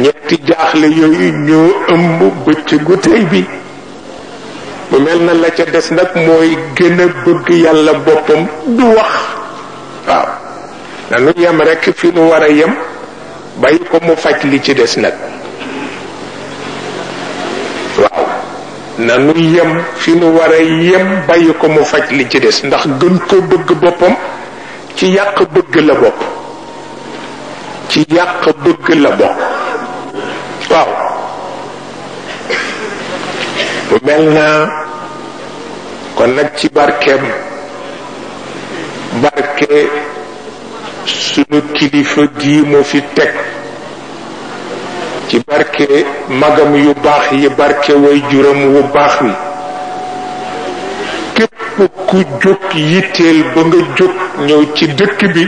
ñetti jaaxle yooyu ñoo ëmb bëccëgu tey bi mu mel na la ca des nag mooy gën a bëgg yàlla boppam du wax waaw nanu yem rekk fi nu war a yem bàyyi ko mu faj li ci des nag waaw nanu yem fi nu war a yem bàyyi ko mu faj li ci des ndax gën ko bëgg boppam ci yàq bëgg la bopp ci yàq bëgg la bopp waaw mu mel na kon nag ci barke sunu kilifa gi moo fi teg ci barke magam yu baax yi barke way juram wu baax wi képp ku jóg yitteel ba nga jóg ñëw ci dëkk bi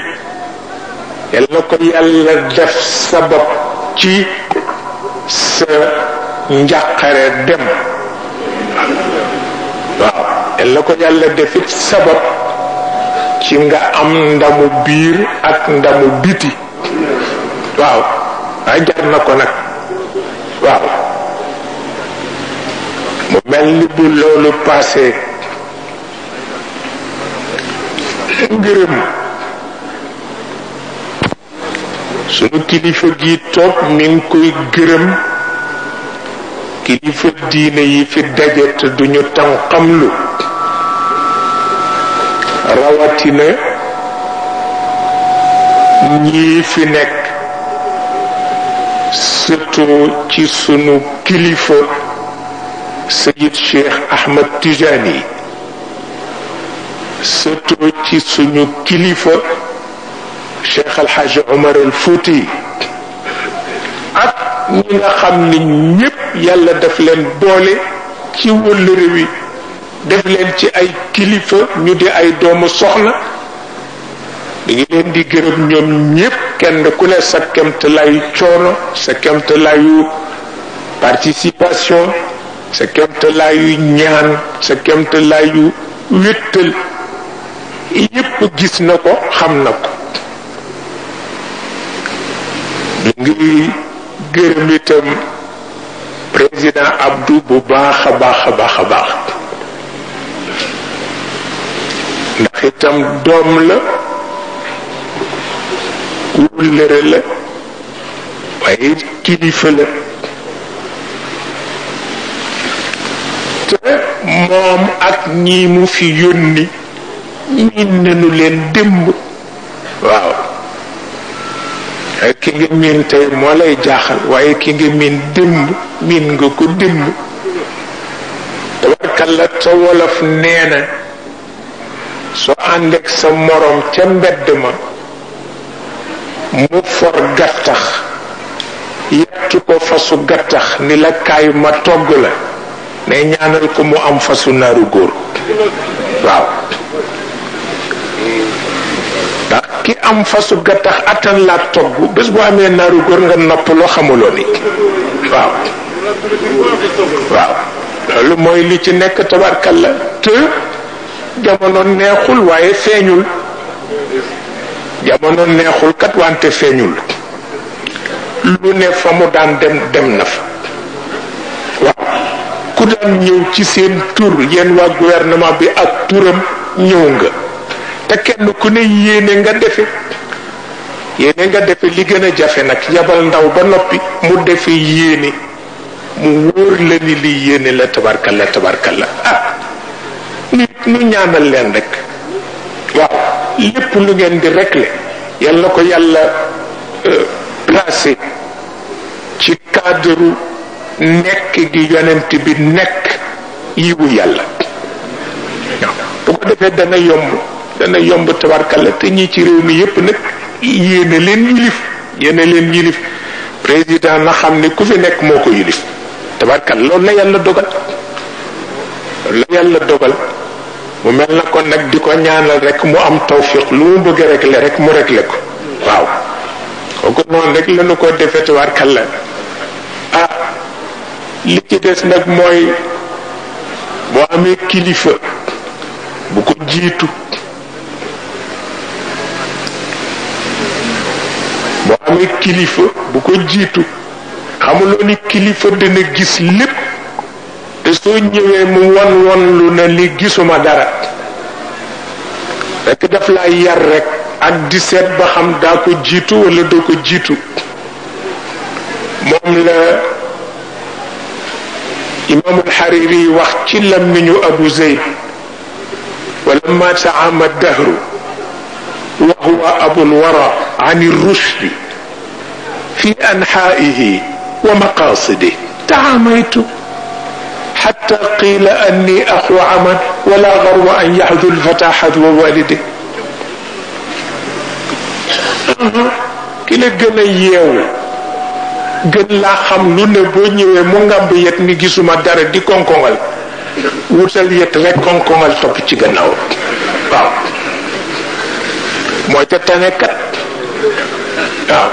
yal na ko yàlla def sabab ci sa njàqare dem waaw yal na ko yàlla defit sabab ci nga am ndamu biir ak ndamu biti waaw ay jar na ko nag waaw mu mel ni bu loolu passé ngërëm sunu kilifa gi toog mi ngi koy gërëm kilifa diine yi fi daje te duñu tànqamlu rawatina ñii fi nekk surtout ci sunu kilifa Sayid Cheikh Ahmed Tijani surtout ci suñu kilifa Cheikh Al Hadj Omar Al Fouti ak ñi nga xam ni ñépp yàlla daf leen boole ci wëllëre wi def leen ci ay kilifa ñu di ay doomu soxna di ngi leen di gërëm ñoom ñépp kenn ku ne sa kemtalaayu coono sa kemtalaayu participation sa kemtalaayu ñaan sa kemtalaayu wéttal yépp gis na ko xam na ko di ngi gërëm itam président Abdou bu baax a baax a baax a baax ndax itam doom la wóllëre la waaye kilifa la te moom ak ñi mu fi yónni miin nañu leen démb waaw ki nga miin tey moo lay jaaxal waaye ki nga miin démb miin nga ko démb tabarkalla te wolof nee na soo àndeek sa moroom ca mbedd ma mu for gattax yettu ko fasu gattax ni la kaay ma togg la ne ñaanal ko mu am fasu naaru góor waaw ndax ki am fasu gattax attan laa togg bés bu amee naaru góor nga noppaloo xamuloo ni waaw waaw loolu mooy li ci nekk tabarkalla te jamono neexul waaye feeñul jamono neexul kat wante feeñul lu ne fa mu daan dem na fa waaw ku daan ñëw ci seen tur yéen waa gouvernement bi ak turam ñëw nga te kenn ku ne yéene nga defe li gën a jafe nag yabal ndaw ba noppi mu defe yéene mu wóor la ni li yéene la tabarkalla nit ñu ñaanal leen rek waaw lépp lu ngeen di régler yal na ko yàlla placé ci cadre nekk gi yonent bi nekk yiwu yàlla waaw bu ko defee dana yomb tabarkalla te ñi ci réew mi yépp nag yéene leen yilif président na xam ni ku fi nekk moo ko yilif tabarkalla loolu la yàlla dogal mu mel na kon nag di ko ñaanal rek mu am tawfiq lu mu bëgg régler rek mu régler ko waaw kooku noonu rek la nu ko defee tabarkalla li ci des nag mooy boo amee kilifa bu ko jiitu xamuloo ni kilifa dina gis lépp te soo ñëwee mu won lu ne li gisuma dara rek daf laa yar rek ak di seet ba xam daa ko jiitu wala doo ko jiitu moom la imam al-Hariri wax ci làmmiñu Abu Zayd walamma taama dahru wa huwa abul wara an ar-rushd fi anha'ihi wa maqasidihi taamaytu حتى قيل أني أخو عمل ولا غرو أن يحذو الفتى حذو والده ki la gën a yeewu gën laa xam lu ne boo ñëwee mu ngàmb yet ni gisuma dara di konkongal wutal yet rek konkongal topp ci gannaaw waaw mooy te tane kat waaw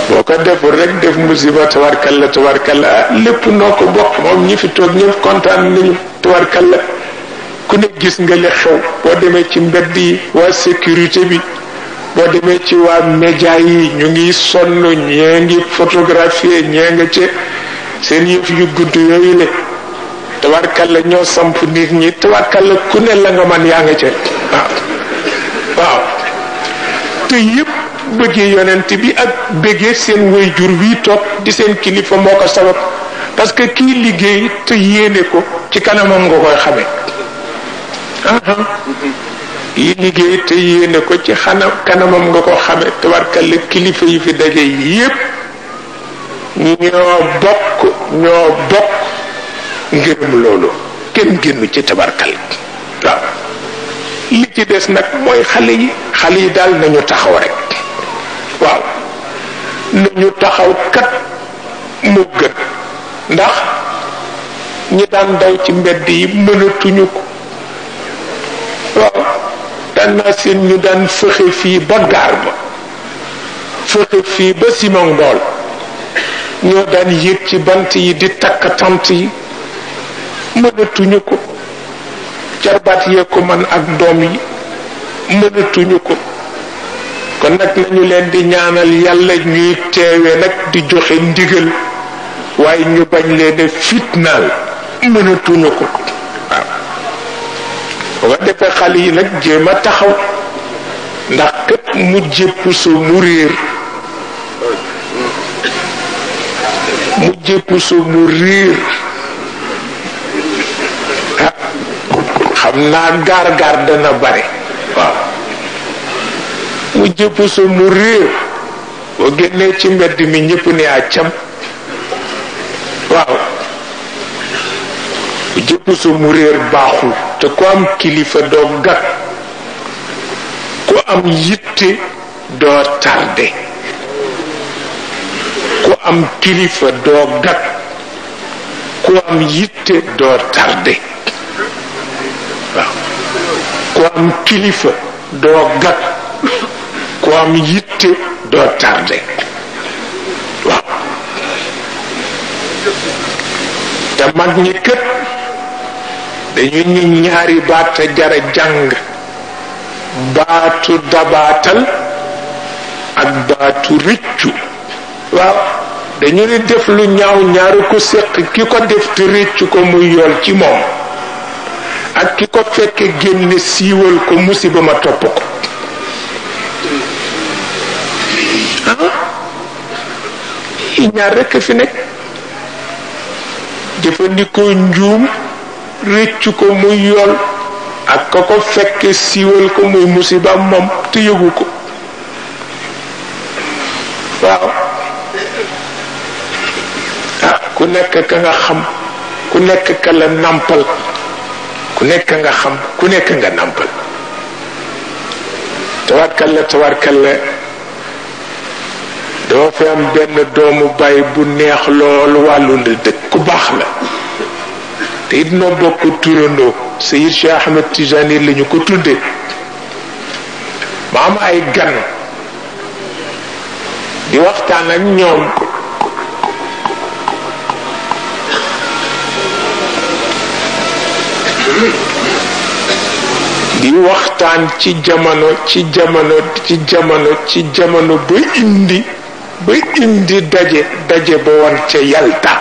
boo ko deful rek def musiba tabarkalla lépp noo ko bokk moom ñi fi toog ñëpp kontaan nañu tabarkalla ku ne gis nga li xew boo demee ci mbedd yi waa sécurité bi boo demee ci waa média yi ñu ngi sonn ñee ngi photographier ñee nga ci seen yëf yu gudd yooyu le tabarkalla ñoo samp nit ñi tabarkalla ku ne la nga man yaa nga ca waaw te yëpp bëggee yonent bi ak bëggee seen waajur wi toog di seen kilifa moo ko sabab parce que kii liggéey te yéene ko ci kanamam nga koy xame kii liggéey te yéene ko ci kanamam nga ko xame tabarkalla kilifa yi fi daje yépp ñoo bokk ngërëm loolu kenn génnu ci tabarkal waaw li ci des nag mooy xale yi daal nañu taxaw rek waaw nañu taxaw kat mu gën ndax ñi daan daw ci mbedd yi mënatuñu ko waaw daan naa seen ñu daan fëxe fii ba gaar ba fëxe fii ba Simon Ndool ñoo daan yéeg ci bant yi di takk tant yi mënatuñu ko jarbaat yee ko man ak doom yi mënatuñu ko kon nag nañu leen di ñaanal yàlla ñuy teewe nag di joxe ndigal waaye ñu bañ leen fitnaal mënatuñu ko waaw boo ko defee xale yi nag jéem a taxaw ndax kat mu jépp su mu réer xam naa gaar dana bare waaw mu jëpp su mu réer boo génnee ci mbedd mi ñëpp ne accam waaw mu jëpp su mu réer baaxul te ku am kilifa doo gàtt ku am yitte doo tardé ku am kilifa doo gàtt ku am yitte doo tardé waaw ku am kilifa doo gàtt ku am yitte doo tardé waaw te mag ñi kët dañu ni ñaari baat a jara jàng baatu dabaatal ak baatu rëccu waaw dañu ni def lu ñaaw ñaaru ko séq ki ko def te rëccu ko muy yool ci moom ak ki ko fekke génne siiwal ko musiba ma topp ko yi ñaar rekk fi nekk jëfandikoo njuum réccu ko muy yool ak ka ko fekke siiwal ko muy musiba moom te yëgu ko waaw ku nekk ka nga xam ku nekk ka la nampal ku nekk nga xam ku nekk nga nampal tawarkalla doo fi am benn doomu baay bu neex loolu wàllu la dëkk ku baax la te it noo bokk turandoo Seyid Cheikh Ahmed Tijani lañu ko tudde ma am ay gan di waxtaan ak ñoom di waxtaan ci jamono ba indi ba indi daje ba woon ca Yalta.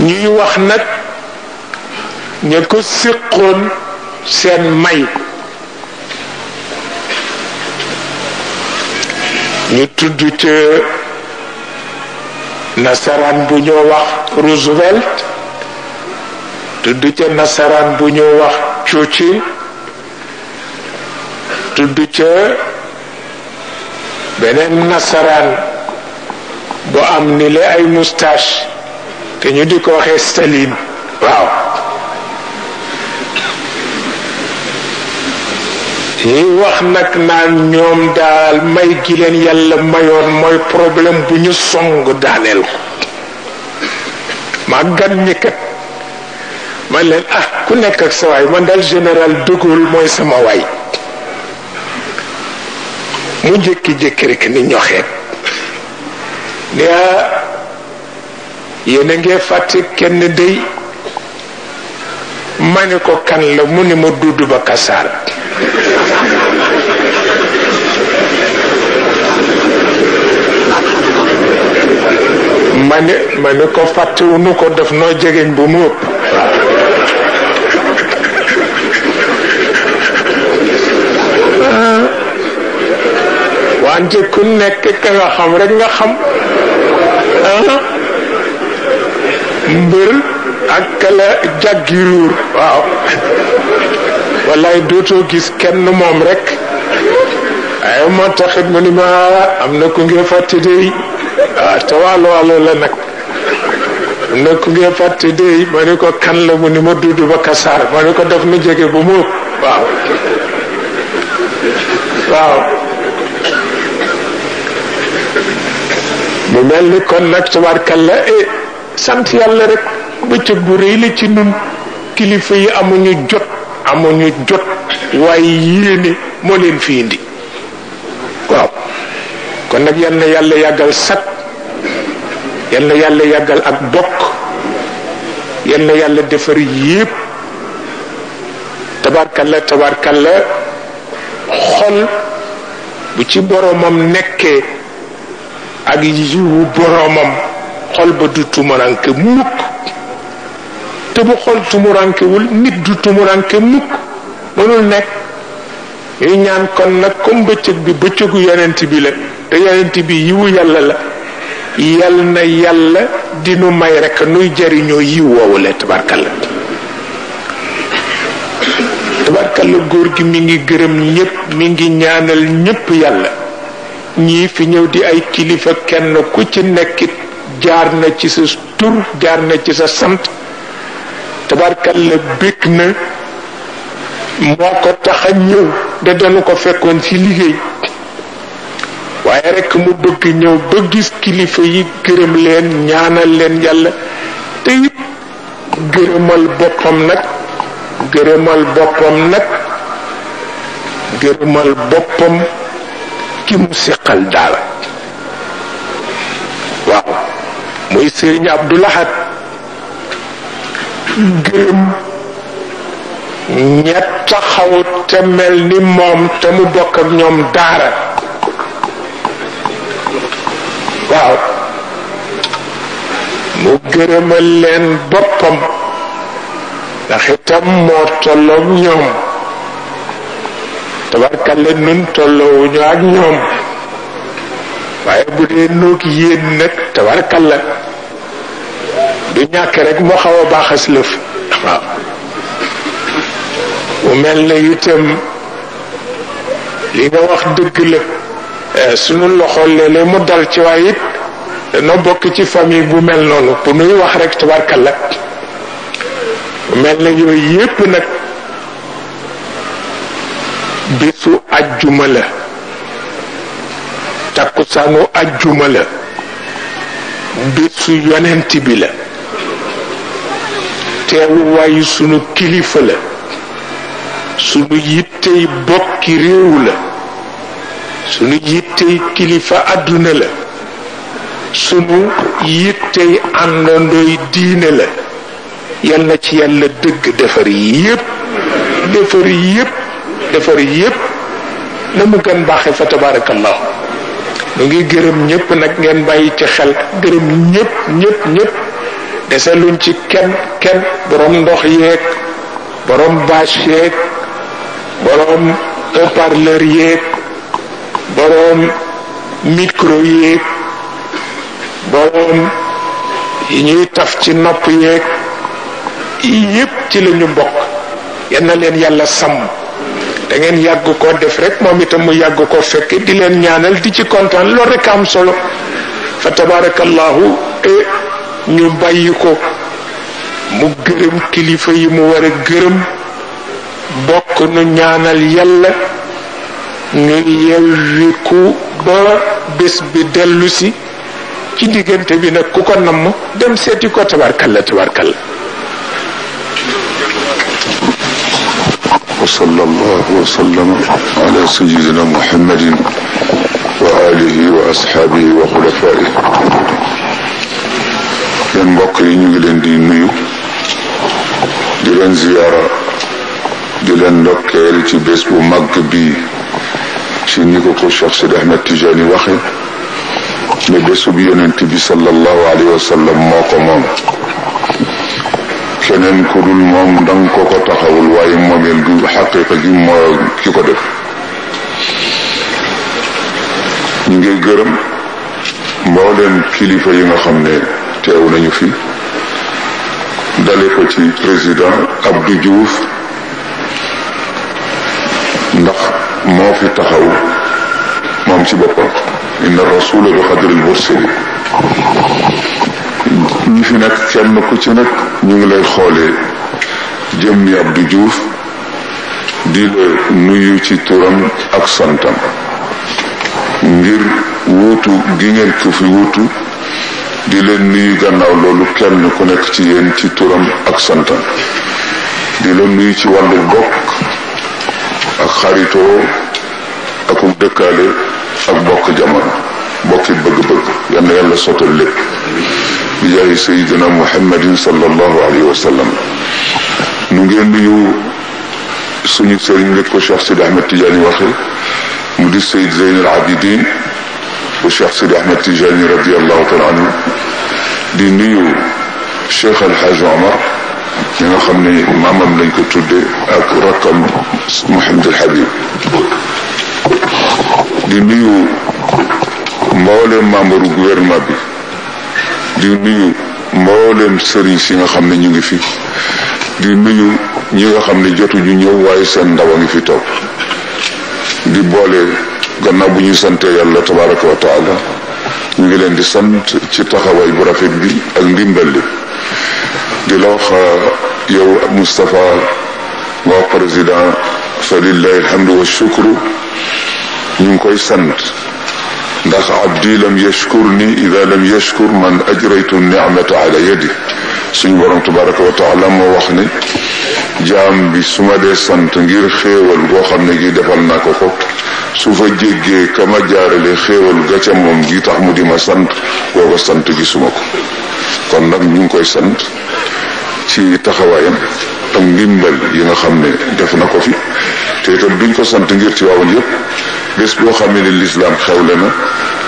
ñuy wax nag ña ko séqoon seen may ñu tudd ca nasaraan bu ñoo wax Roosevelt, tudd ca nasaraan bu ñoo wax Churchill, tudd ca beneen nasaraan bu am ni le ay moustache te ñu di ko waxee Staline. waaw ñuy wax nag naan ñoom daal may gi leen yàlla mayoon mooy problème bu ñu song daaneel ko. maa gan ñi kat man leen ku nekk ak sa waay, man daal général de Gaulle mooy sama waay. mu jékki-jékki rek ni ñoxeet ne yéen a ngee fàtte kenn dey. ma ne ko kan la? mu ne ma Duudu Ba Kasaar. ma ne ko fàttewunu ko, def noo jegeñ bu mu ëpp. wante ku nekk ka nga xam rek nga xam. mbër ak kala jàggiruur. waaw wallaay dootoo gis kenn moom rek. ay moo taxit mu ni ma am na ku ngeen fàtte dey. te wàllu la nag. am na ku ngeen fàtte dey. ma ne ko kan la? mu ni ma Duudu Ba Kasaar. ma ne ko def na jege bu mu waaw waaw. mu mel ni kon nag tabarkalla sant yàlla rek. bëccëg bu rëy la ci nun. kilifa yi amuñu jot waaye yéene moo leen fi indi. waaw kon nag yal na yàlla yàggal sat, yal na yàlla yàggal ak bokk, yal na yàlla defar yépp. tabarkalla xol bu ci boromam nekkee ak yiwu boromam, xol ba du tumuranke mukk. te bu xol tumurankewul nit du tumuranke mukk. mënul nekk. ñuy ñaan kon nag comme bëccëg bi bëccëgu yonent bi la, te yonent bi yiwu yàlla la, yal na yàlla dinu may rek nuy jariñoo yiw woowule. tabarkalla góor gi mi ngi gërëm ñépp, mi ngi ñaanal ñépp yàlla. ñii fi ñëw di ay kilifa kenn ku ci nekkit jaar na ci sa tur, jaar na ci sa sant. tabarkalla bég na. moo ko tax a ñëw da dañu ko fekkoon ci liggéey, waaye rekk mu bëgg ñëw ba gis kilifa yi, gërëm leen, ñaanal leen yàlla. te it gërëmal boppam nag gërëmal boppam ki mu siqal daal. waaw muy Sëriñ Abdul Ahad. gërëm ña taxaw te mel ni moom te mu bokk ak ñoom daara. waaw mu gërëmal leen boppam ndax itam moo tolloog ñoom. tabarkalla nun tolloowuñu ak ñoom, waaye bu dee noog yéen nag tabarkalla du ñàkk rek moo xaw a baaxas lëf. waaw mu mel na itam li nga wax dëgg la. sunu loxo léeg-léeg mu dal ci, waaye it dana bokk ci famille bu mel noonu bu nuy wax rek tabarkalla. mu mel na yooyu yépp nag bésu ajjuma la, takkusaanu ajjuma la, bésu yonent bi la, teewuwaayu sunu kilifa la, sunu yittey bokki réew la, sunu yittey kilifa àdduna la, sunu yittey àndandooy diine la. yal na ci yàlla dëgg defar yépp na mu gën baaxe fa tabarakallahu nu ngi gërëm ñëpp nag ngeen bàyyi ci xel gërëm ñëpp deseluñ ci kenn borom ndox yeeg borom bâche yeeg borom haut-parleur yeeg borom micro yeeg borom yi ñuy taf ci nopp yeeg yépp ci lañu bokk yal na leen yàlla sàmm da ngeen yàgg koo def rek moom itam mu yàgg koo fekk di leen ñaanal di ci kontaan loolu rek am solo fa tabarakallahu ñu bàyyi ko mu gërëm kilifa yi mu war a gërëm bokk nu ñaanal yàlla ñu yewwiku ba bés bi dellu si ci diggante bi nag ku ko namm dem seeti ko tabarkalla وصلى الله وسلم على سيدنا محمد وآله وأصحابه وخلفائه yéen mbokk yi ñu ngi leen di nuyu di leen ziyaara di leen ndokkeel ci bés bu màgg bi ci ni ko Cheikh Sidi Ahmed Tijani waxe ne bésu bi yonent bi sallallahu alayhi wa sallam moo ko moom keneen ku dul moom danga ko taxawul waaye moomeel du xaqiqa gi moo ki ko def ñu ngi gërëm mbooleem kilifa yi nga xam ne teew nañu fi dale ko ci président Abdou Diouf ndax moo fi taxaw moom ci boppam inna rasula bi xadril mursali ñi fi nekk kenn ku ci nekk ñu ngi lay xoolee jëmmi Abdou Diouf di la nuyu ci turam ak santam ngir wuutu gi ngeen ko fi wuutu di leen nuyu gannaaw loolu kenn ku nekk ci yéen ci turam ak santam di la nuyu ci wàllu bokk ak xaritoo ak dëkkaale ak bokk jamono bokki bëgg-bëgg yal na yàlla sottal lépp bi jaahi sayidina muhammadin sallallahu alayhi wa sallam nu ngeen nuyu suñu sëriñ nit ko Cheikh Sidi Ahmed Tidiane waxe mu di Seyd Zeyn al Abidin bu Cheikh Sidi Ahmed Tidiane radiallahu taala anhu di nuyu Cheikh El Hadj Omar mi nga xam ne maamam lañ ko tudde ak rakkam Mouhamed El Habib di nuyu mboolem membre gouvernement bi di nuyu mboolem sëriñ si nga xam ne ñu ngi fi di nuyu ñi nga xam ne jotuñu ñëw waaye seen ndaw a ngi fi toog di boole gannaaw bu ñuy sante yàlla tabaraka wa taala ñu ngi leen di sant ci taxawaay bu rafet bi ak ndimbal li di la wax yow Moustapha nga président fa lillahi alhamdu wa shukru ñu ngi koy sant ndax abdi lam yashkur ni ida lam yashkur man ajraytu ni'mata ala yadi suñu borom tabaraka wa taala moo wax ne jaam bi su ma dee sant ngir xéewal goo xam ne gi defal naa ko ko su fa jéggee ka ma jaarale xéewal ga ca moom gi tax mu di ma sant googa sant gisuma ko kon nag ñu ngi koy sant ci taxawaayam ak ndimbal yi nga xam ne def na ko fi te itam duñ ko sant ngir ci waawoon yépp bés boo xam ne lislaam xewle na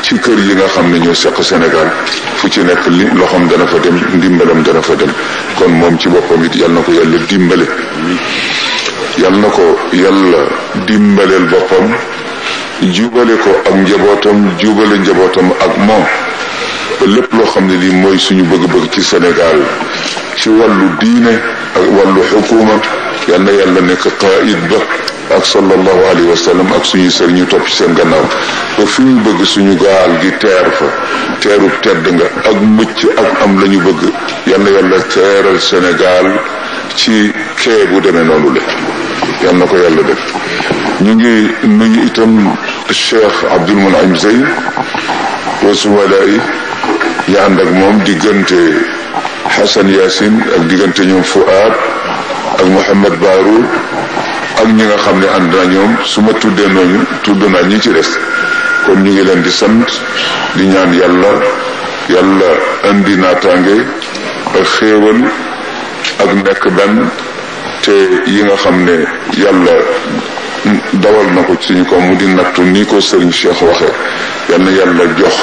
ci kër yi nga xam ne ñoo seq Sénégal fu ci nekk li loxoom dana fa dem ndimbalam dana fa dem kon moom ci boppam it yal na ko yàlla dimbale yal na ko yàlla dimbaleel boppam jubale ko ak njabootam jubale njabootam ak moom ba lépp loo xam ne lii mooy suñu bëgg-bëgg ci Sénégal ci wàllu diine ak wàllu xukuma yal na yàlla nekk qaid ba ak sallallahu alayhi wa sallam ak suñu sëriñ ñu topp ci seen gannaaw ba fi ñu bëgg suñu gaal gi teer fa teerub tedd nga ak mucc ak am la ñu bëgg yal na yàlla teeral Sénégal ci kee bu demee noonu le yal na ko yàlla def ñu ngi nuyu itam Cheikh Abdoul Mounaim Zeyn wa suwalaay yi ànd ak moom diggante Hassan Yassine ak diggante ñoom Fouad ak Mouhamed Barou ak ñi nga xam ne ànd na ñoom su ma tuddee nooñu tudd naa ñi ci des kon ñu ngi leen di sant di ñaan yàlla indi naataange ak xéewal ak nekk benn te yi nga xam ne yàlla dawal na ko ci ñu ko mu di nattu ni ko Serigne Cheikh waxee yal na yàlla jox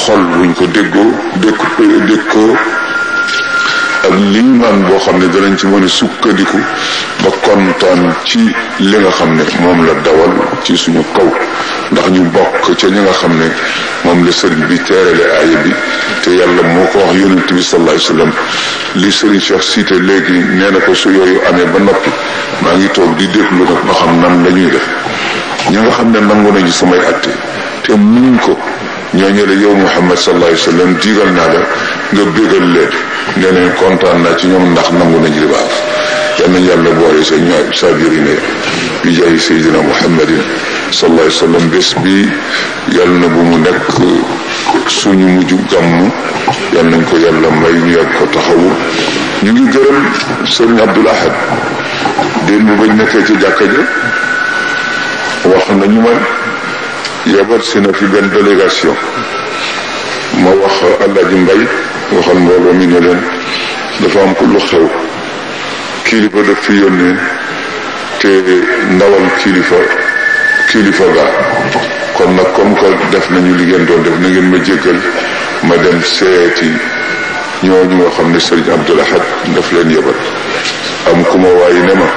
xol buñ ko dégg ko ak liimaan boo xam ne danañ ci mën a sukkandiku ba kontaan ci li nga xam ne moom la dawal ci suñu kaw ndax ñu bokk ca ñi nga xam ne moom la sëriñ bi teerale aaya bi te yàlla moo ko wax yonent bi sallallahu alayhi wasallam li sëriñ Cheikh cité léegi nee na ko su yooyu amee ba noppi maa ngi toog di déglu nag ba xam nan la ñuy def ñi nga xam ne nangu nañu samay atte te muñ ko ñooñu la yow Muhammad sallallahu alayhi wasallam digal naa la nga bégal leen ne leen kontaan naa ci ñoom ndax nangu nañu li baax yal nañu yàlla boole sa ñaar saabiriin bi jaay Seydina Muhammadin sallallahu alayhi wasallam bés bi yal na bu mu nekk suñu mujj gàmm yal nañ ko yàlla may ñu yàgg ko taxawu ñu ngi gërëm sëriñ Abdul Ahad déen mu bañ nekkee ci jàkka ja wax nañu man yabal si na fi benn délégation ma wax Alaaji Mbay waxal mbooloo mi ne leen dafa am ko lu xew kilifa daf fi yónnee te ndawal kilifa ga kon nag comme que def nañu li ngeen doon def na ngeen ma jéggal ma dem seeti ñooñu nga xam ne Sëriñ Abdul Ahad daf leen yebal am ku ma waaye ne ma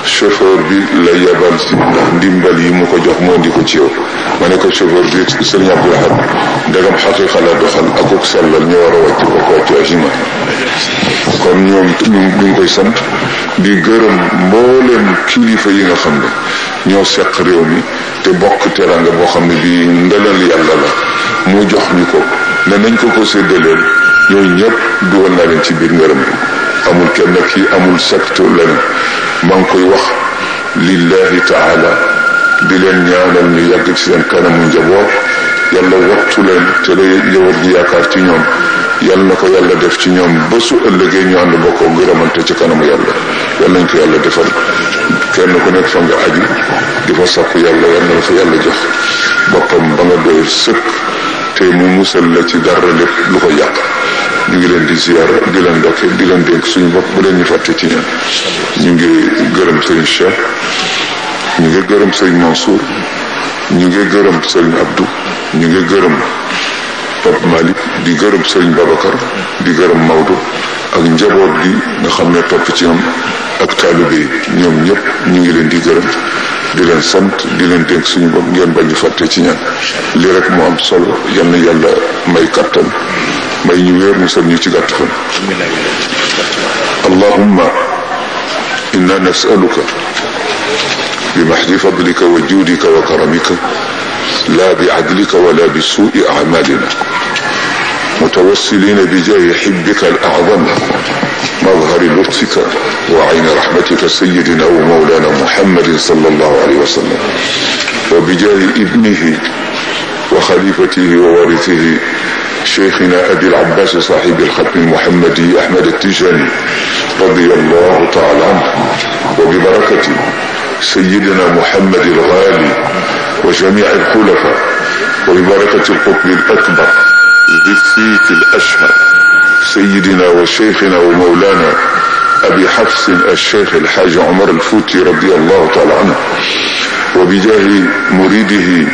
chauffeur bi la yebal si ndax ndimbal yi mu ko jox moo indi ko ci yow ma ne ko chauffeur bi Sëriñ Abdul Ahad ndegam xaqiqa la doxal akuk sellal ñu war a wàcc ko ko wàcc ajima kon ñoom ñu ngi koy sant di gërëm mbooleem kilifa yi nga xam ne ñoo seq réew mi te bokk teranga boo xam ne bii ndelal yàlla la mu jox ñu ko ne nañ ko séddaleel ñooñu ñëpp dugal naa leen ci biir ngërëm bi amul kenn kii amul secte leen maa ngi koy wax lillahi taala di leen ñaanal ñu yàgg ci seen kanamu njaboot yàlla wattu leen te la yawar ji yaakaar ci ñoom yàlla na ko yàlla def ci ñoom ba su ëllëgee ñu ànd bokkoo ngërëmante ci kanamu yàlla yàlla nañ ko yàlla defal kenn ku nekk fa nga aju di fa sàkku yàlla yàlla na la fa yàlla jox boppam ba nga doy sëkk te mu musal la ci dara lépp lu ko yàq ñu ngi leen di ziyaara di leen ndokke di leen dénk suñu bopp bu leen ñu fàtte ci ñaan ñu ngi gërëm sëriñ Cheikh ñu ngi gërëm sëriñ Mansour ñu ngi gërëm sëriñ Abdou ñu ngi gërëm Pape Malick di gërëm sëriñ Babacar di gërëm Maodo ak njaboot gi nga xam ne topp ci ñoom ak taalibe yi ñoom ñëpp ñu ngi leen di gërëm di leen sant di leen dénk suñu bopp ngeen bañ ñu fàtte ci ñaan lii rek moo am solo yal na yàlla may kattan may ñu wéer musal ñu ci gàtt fan allahumma inna nasaluka bi mahdi fadlika wa juudika wa karamika la bi adlika wala bi suui amalina متوسلين بجاه حبك الأعظم مظهر لطفك وعين رحمتك سيدنا ومولانا محمد صلى الله عليه وسلم وبجاه ابنه وخليفته ووارثه شيخنا أبي العباس صاحب الختم المحمدي أحمد التجاني رضي الله تعالى عنه وببركة سيدنا محمد الغالي وجميع الخلفاء وببركة القطب الأكبر ذي الصيت الأشهر سيدنا وشيخنا ومولانا أبي حفص الشيخ الحاج عمر الفوتي رضي الله تعالى عنه وبجاه مريده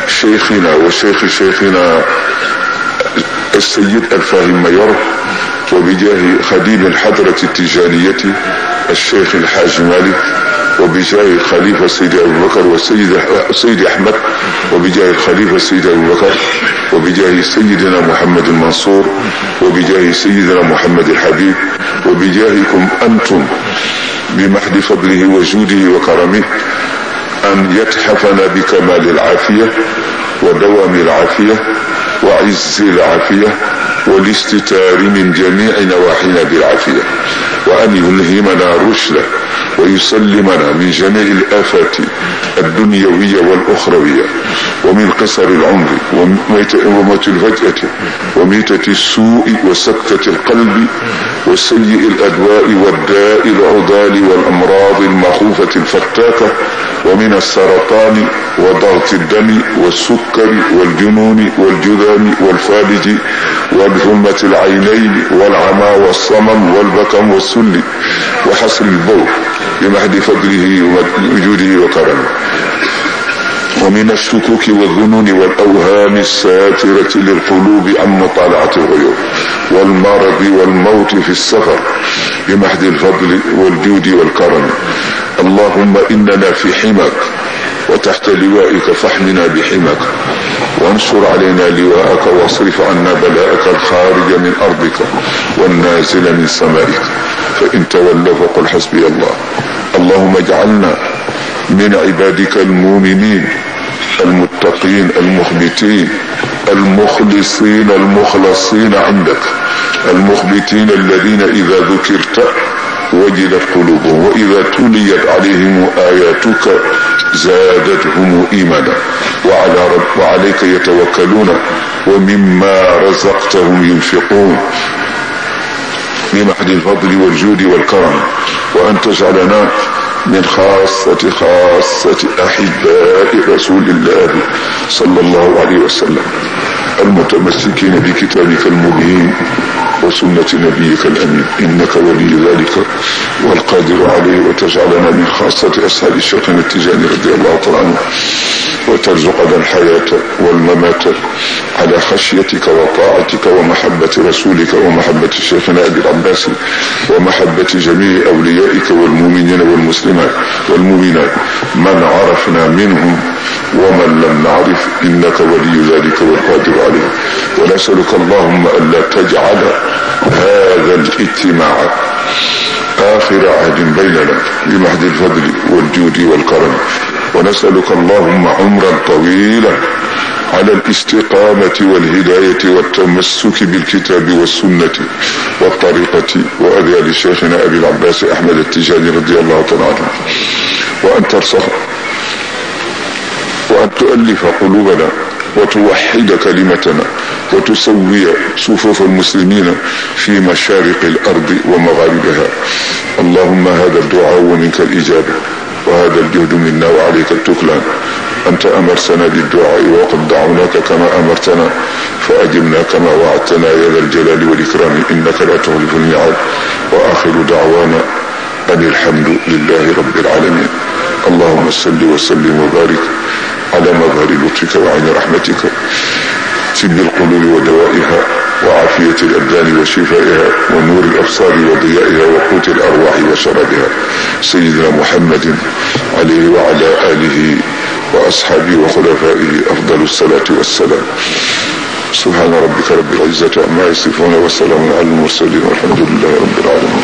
شيخنا وشيخ شيخنا السيد الفاهم مير وبجاه خديم الحضرة التجانية الشيخ الحاج مالك وبجاه خليفة سيد أبو بكر وسيد أحمد وبجاه الخليفة سيد أبو بكر وبجاه سيدنا محمد المنصور وبجاه سيدنا محمد الحبيب وبجاهكم أنتم بمحض فضله وجوده وكرمه أن يتحفنا بكمال العافية ودوام العافية وعز العافية والاستتار من جميع نواحينا بالعافية وأن يلهمنا رشدا ويسلمنا من جميع الآفات الدنيوية والأخروية ومن قصر العمر وموت الفجأة وميتة السوء وسكتة القلب وسيء الأدواء والداء العضال والأمراض المخوفة الفتاكة ومن السرطان وضغط الدم والسكر والجنون والجذام والفالج والظلمة العينين والعمى والصمم والبكم والسل وحصر البول بمحض فضله وجوده وكرمه ومن الشكوك والظنون والأوهام الساترة للقلوب عن مطالعة الغيوب والمرض والموت في السفر بمحض الفضل والجود والكرم. اللهم إننا في حماك وتحت لوائك فاحمنا بحماك وانشر علينا لواءك واصرف عنا بلاءك الخارج من أرضك والنازل من سمائك فإن تولوا فقل حسبي الله. اللهم اجعلنا من عبادك المؤمنين المتقين المخبتين المخلصين المخلصين عندك المخبتين الذين إذا ذكرت وجلت قلوبهم وإذا تليت عليهم آياتك زادتهم إيمانا وعليك يتوكلون ومما رزقتهم ينفقون بمحض الفضل والجود والكرم. وأن تجعلنا من خاصة أحباء رسول الله صلى الله عليه وسلم المتمسكين بكتابك المبين وسنة نبيك الأمين إنك ولي ذلك والقادر عليه. وتجعلنا من خاصة أصحاب الشيخنا التجاني رضي الله تعالى عنه وترزقنا الحياة والممات على خشيتك وطاعتك ومحبة رسولك ومحبة شيخنا أبي العباس ومحبة جميع أوليائك والمؤمنين والمسلمات والمؤمنات من عرفنا منهم ومن لم نعرف إنك ولي ذلك والقادر عليه. ونسألك اللهم ألا تجعل هذا الاجتماع آخر عهد بيننا بمحض الفضل والجود والكرم. ونسألك اللهم عمرا طويلا على الاستقامة والهداية والتمسك بالكتاب والسنة والطريقة وأذيال شيخنا أبي العباس أحمد التجاني رضي الله تعالى عنه. وأن ترسخ وأن تؤلف قلوبنا وتوحد كلمتنا وتسوي صفوف المسلمين في مشارق الأرض ومغاربها. اللهم هذا الدعاء ومنك الإجابة وهذا الجهد منا وعليك التكلان. أنت أمرتنا بالدعاء وقد دعوناك كما أمرتنا فأجبنا كما وعدتنا يا ذا الجلال والإكرام إنك لا تخلف الميعاد. وآخر دعوانا أن الحمد لله رب العالمين. اللهم صل وسلم وبارك على مظهر لطفك وعين رحمتك طب القلوب ودوائها وعافية الأبدان وشفائها ونور الأبصار وضيائها وقوت الأرواح وشرابها سيدنا محمد عليه وعلى آله وأصحابه وخلفائه أفضل الصلاة والسلام. سبحان ربك رب العزة عما يصفون وسلام على المرسلين والحمد لله رب العالمين.